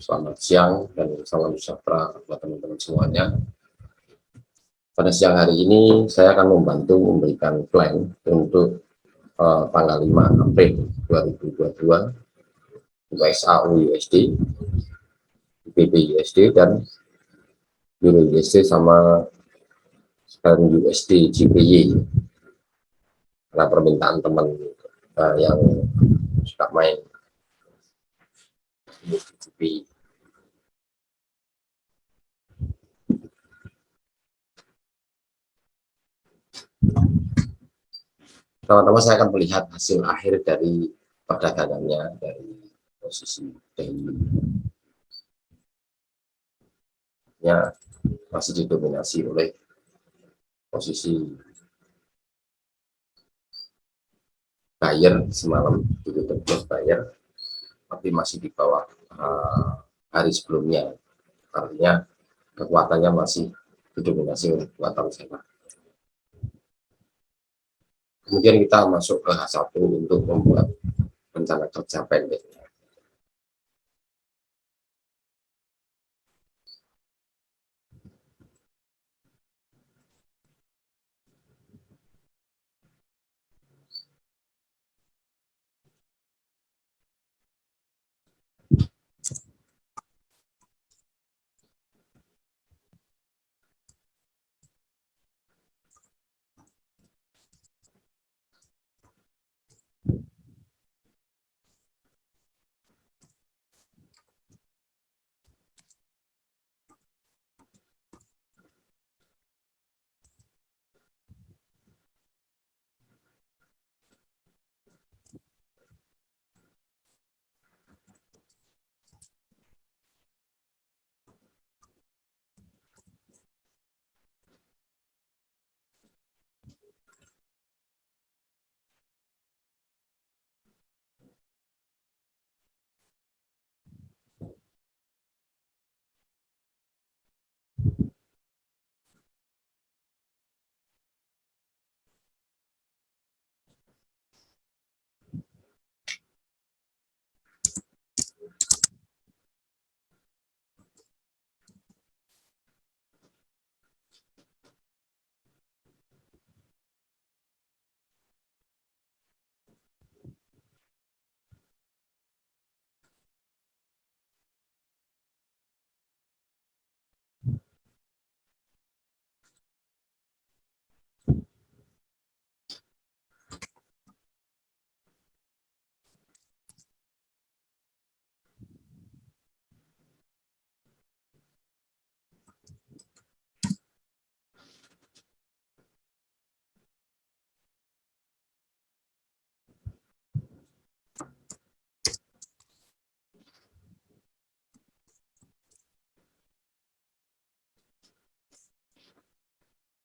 Selamat siang dan salam sejahtera buat teman-teman semuanya. Pada siang hari ini saya akan membantu memberikan plan untuk tanggal 5 April 2022 untuk SAU USD, BB USD dan Euro USD sama USD GPY. Karena permintaan teman yang suka main GPY. Teman-teman, saya akan melihat hasil akhir dari perdagangannya dari posisi daily nya masih didominasi oleh posisi buyer semalam, ditutup close buyer, tapi masih di bawah hari sebelumnya, artinya kekuatannya masih didominasi oleh kekuatan seller. Kemudian kita masuk ke H1 untuk membuat rencana kerja pendek.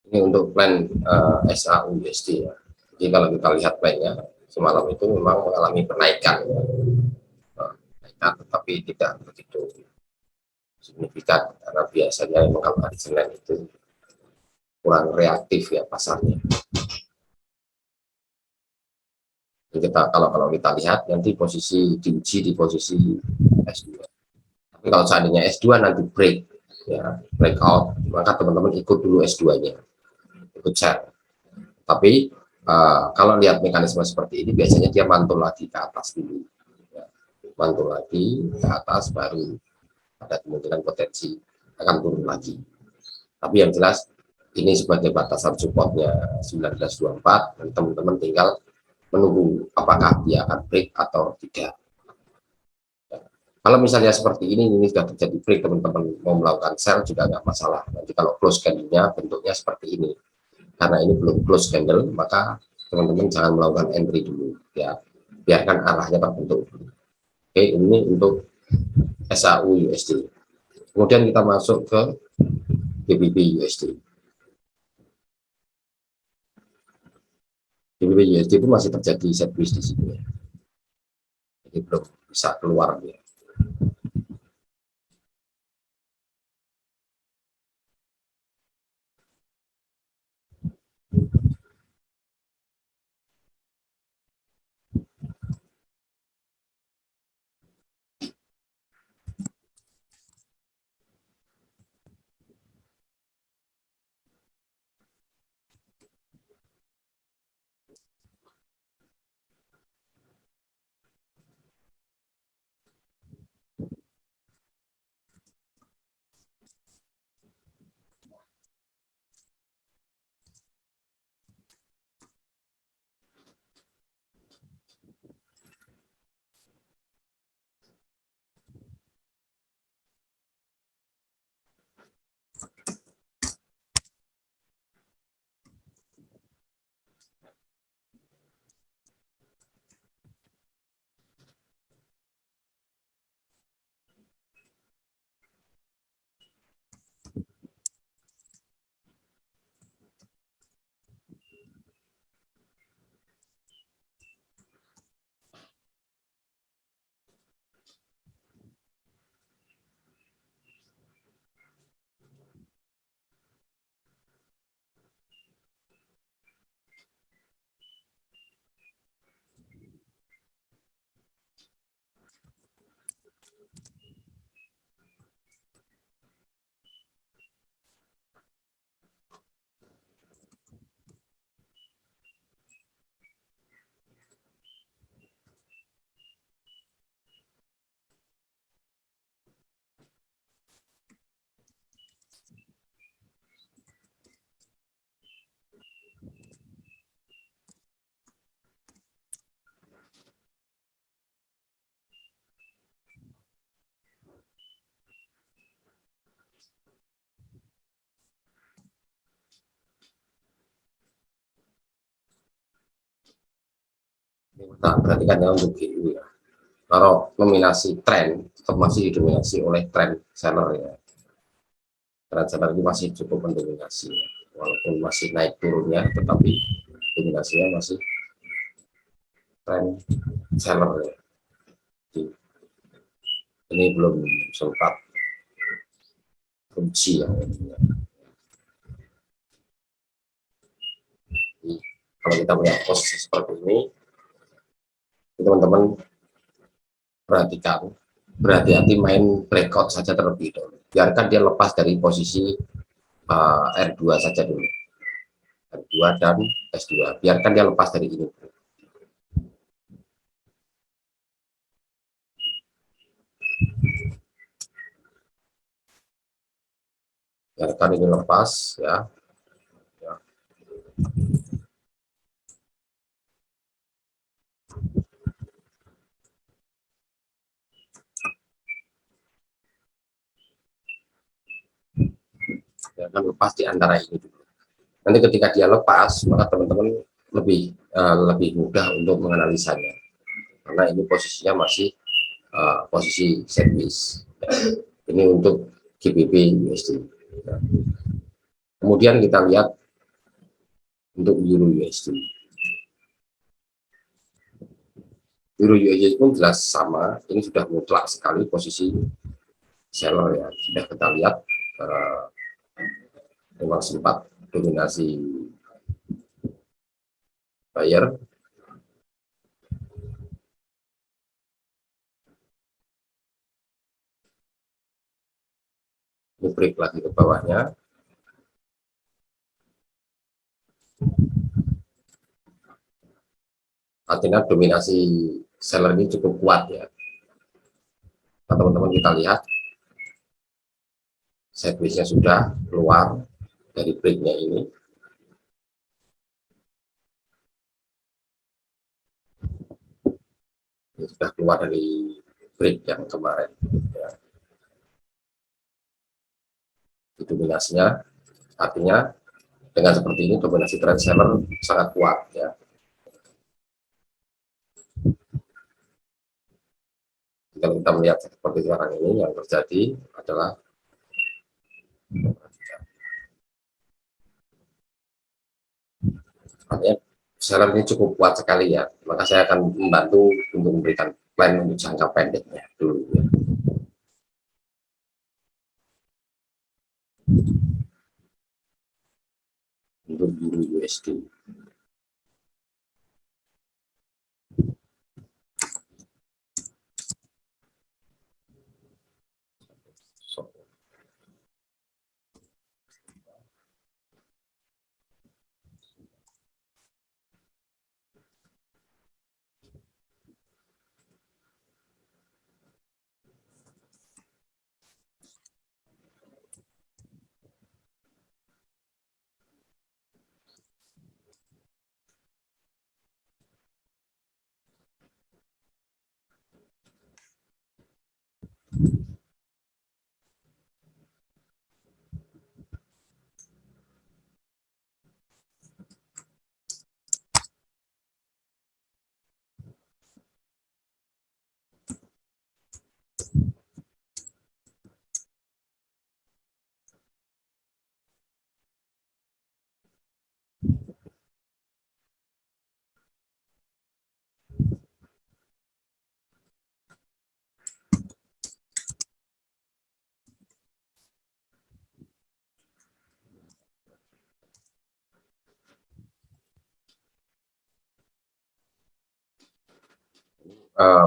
Ini untuk plan SAU USD ya. Jadi kalau kita lihat plannya semalam itu memang mengalami penaikan, tetapi tidak begitu signifikan karena biasanya memang kalau hari Senin itu kurang reaktif ya pasarnya. Jadi kalau kita lihat nanti posisi diuji di posisi S2. Tapi kalau seandainya S2 nanti break ya, breakout, maka teman-teman ikut dulu S2-nya, ikut share. Tapi kalau lihat mekanisme seperti ini biasanya dia mantul lagi ke atas dulu ya. Mantul lagi ke atas baru ada kemungkinan potensi akan turun lagi. Tapi yang jelas ini sebagai batasan supportnya 1924 dan teman-teman tinggal menunggu apakah dia akan break atau tidak. Kalau misalnya seperti ini sudah terjadi break, teman-teman mau melakukan sell juga nggak masalah. Nanti kalau close candle-nya bentuknya seperti ini, karena ini belum close candle, maka teman-teman jangan melakukan entry dulu ya, biarkan arahnya terbentuk. Oke, ini untuk SAU USD. Kemudian kita masuk ke GBP USD. GBP USD itu masih terjadi sideways di sini, jadi belum bisa keluar ya. Nah, perhatikan ya untuk GU ya. Kalau nominasi tren tetap masih didominasi oleh tren seller ya. Tren seller ini masih cukup mendominasi ya. Walaupun masih naik turunnya, tetapi dominasinya masih tren seller ya. Jadi, ini belum sempat kunci ya. Jadi, kalau kita melihat posisi seperti ini, teman-teman perhatikan, berhati-hati main breakout saja terlebih dahulu. Biarkan dia lepas dari posisi R2 saja dulu. R2 dan S2. Biarkan dia lepas dari ini. Biarkan ini lepas ya. Ya. Biarkan lepas di antara ini dulu. Nanti ketika dia lepas, maka teman-teman lebih mudah untuk menganalisanya. Karena ini posisinya masih posisi sideways. Ini untuk GBP USD. Kemudian kita lihat untuk Euro USD. Euro USD pun jelas sama, ini sudah mutlak sekali posisi seller ya. Sudah kita lihat memang sempat dominasi buyer. Ini break lagi ke bawahnya. Artinya dominasi seller ini cukup kuat ya. Nah, teman-teman kita lihat sideways-nya sudah keluar dari breaknya ini. Ini sudah keluar dari break yang kemarin ya. Dominasinya artinya dengan seperti ini dominasi trend seller sangat kuat ya. Kalau kita melihat seperti sekarang ini yang terjadi adalah artinya seller ini cukup kuat sekali ya. Maka saya akan membantu untuk memberikan plan untuk jangka pendeknya dulu ya. Untuk Euro USD.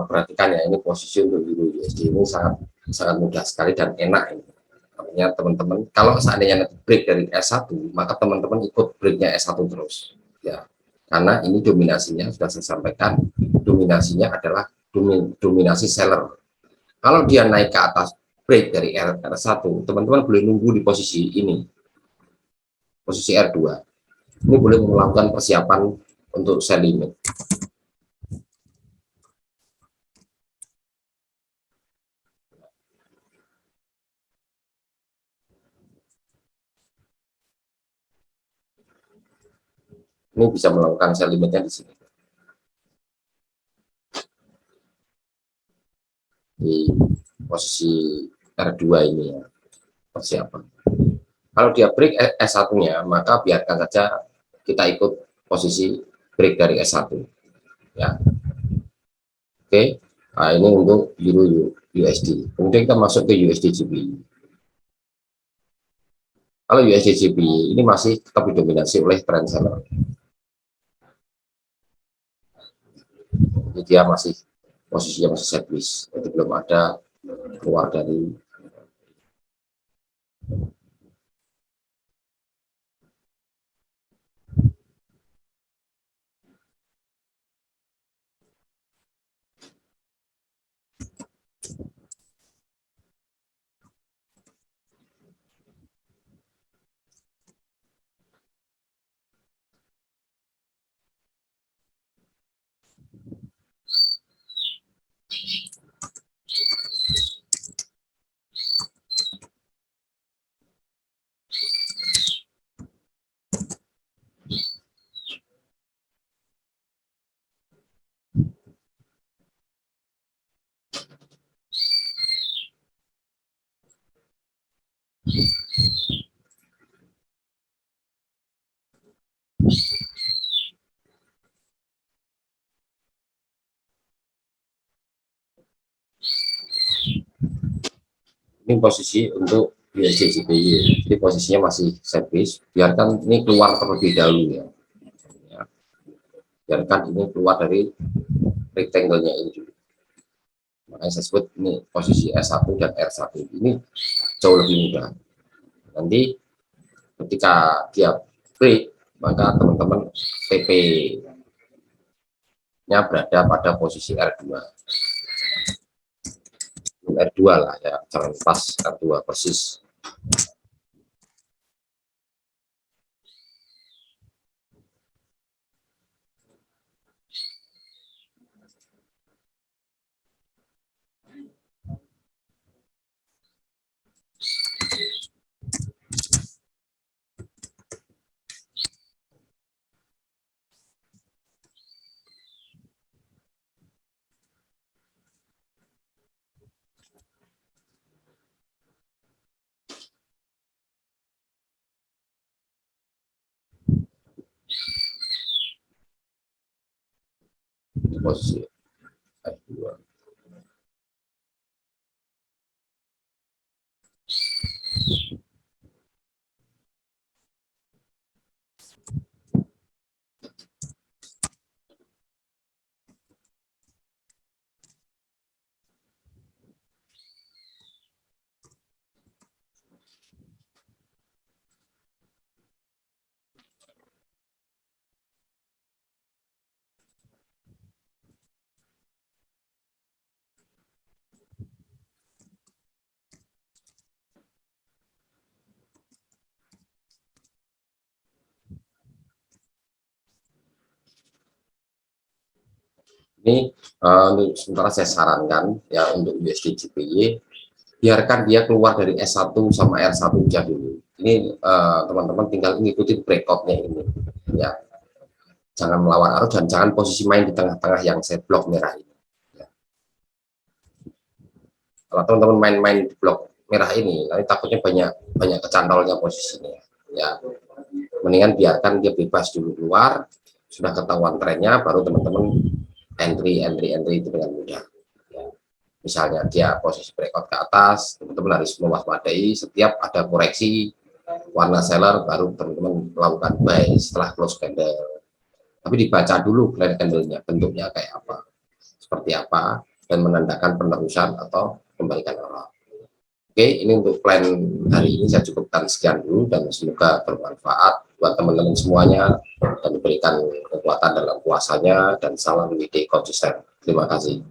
Perhatikan ya, ini posisi untuk Euro USD ini sangat mudah sekali dan enak ini. Artinya teman-teman kalau seandainya nanti break dari S1, maka teman-teman ikut breaknya S1 terus ya, karena ini dominasinya sudah saya sampaikan, dominasinya adalah dominasi seller. Kalau dia naik ke atas break dari R1, teman-teman boleh nunggu di posisi ini, posisi R2. Ini boleh melakukan persiapan untuk sell limit. Ini bisa melakukan sell limitnya di sini. di posisi R2 ini ya, persiapan. Kalau dia break S1-nya, maka biarkan saja kita ikut posisi break dari S1 ya. Oke. Nah, ini untuk Euro USD. Kemudian kita masuk ke USD GBP. Kalau USD GBP ini masih tetap didominasi oleh trend seller. Jadi dia masih posisinya masih sideways, jadi belum ada keluar dari ini posisi untuk USD GBP. Jadi posisinya masih sideways, biarkan ini keluar terlebih dahulu ya. Biarkan ini keluar dari rectangle-nya ini dulu. Makanya saya sebut ini posisi S1 dan R1 ini jauh lebih mudah. Nanti ketika dia break, maka teman-teman TP-nya berada pada posisi R2. R2 lah ya, jangan pas R2 persis. Di posisi R2. Ini sementara saya sarankan ya untuk USD GBY, biarkan dia keluar dari S1 sama R1 dulu. Ini teman-teman tinggal ngikutin breakout-nya ini ya. Jangan melawan arus dan jangan posisi main di tengah-tengah yang saya blok merah ini ya. Kalau teman-teman main-main di blok merah ini, nanti takutnya banyak kecantolnya posisinya ya. Mendingan biarkan dia bebas dulu keluar, sudah ketahuan trennya, baru teman-teman entry itu dengan mudah ya. Misalnya dia posisi breakout ke atas, teman-teman harus mewaspadai setiap ada koreksi warna seller, baru teman-teman melakukan buy setelah close candle. Tapi dibaca dulu candle-nya, bentuknya kayak apa, seperti apa, dan menandakan penerusan atau kembalikan arah. Oke, ini untuk plan hari ini saya cukupkan sekian dulu, dan semoga bermanfaat buat teman-teman semuanya dan diberikan kekuatan dalam puasanya, dan salam ide konsisten. Terima kasih.